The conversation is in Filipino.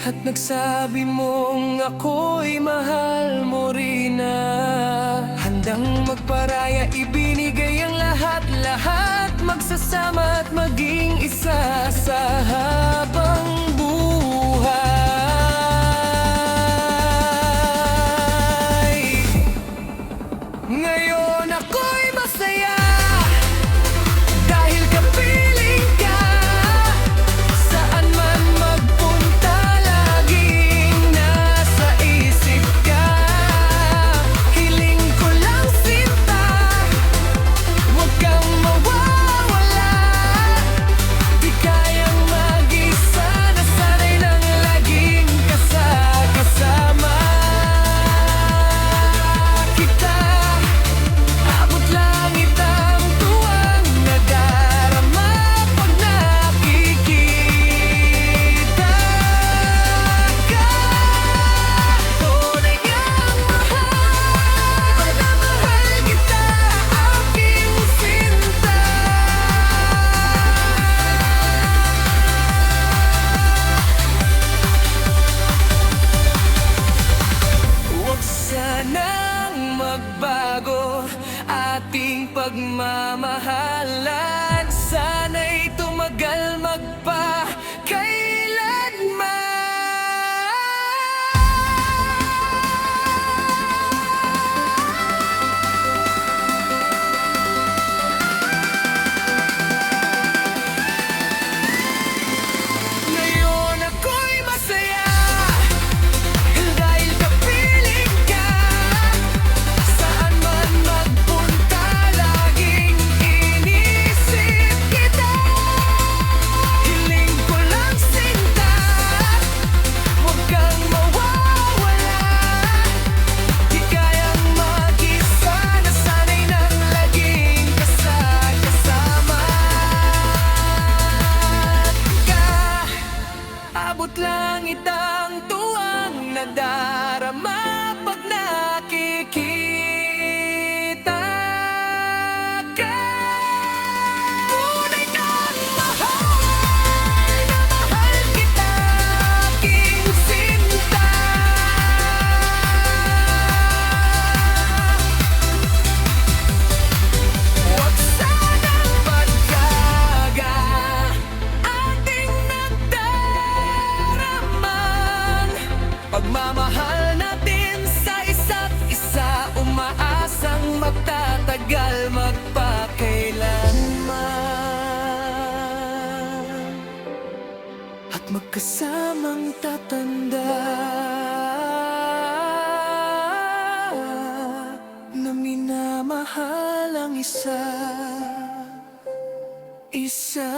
At nagsabi mong ako'y mahal mo rin na. Handang magparaya, ibinigay ang lahat-lahat, magsasama at maging isa sa habang buhay. Ngayon ako'y masaya dahil kapiling ka. Saan man magpunta, laging nasa isip ka. Hiling ko lang sinta, huwag kang mawawala. Di kayang mag-isa, nasanay nang laging kasama kita. Abot langit ang tuwang nadarama pag nakikita ka. Tunay ngang mahal na mahal kita, aking sinta. Huwag sanang magbago ating pagmamahalan. Sana'y tumagal Ngayon ako'y masaya dahil kapiling ka. Saan man magpunta, laging inisip kita. Hiling ko lang sinta, huwag kang mawawala. Di kayang mag-isa, nasanay nang laging kasama ka. Abot langit ang tuwang nadarama pag nakikita ka. Tunay ngang mahal na mahal kita, aking sinta. Huwag sanang magkaga ating nagdaramang pagmamahal natin sa isa't isa, umaasang magtatagal magpakailanman. At magkasamang tatanda na minamahal ang isa. Isa.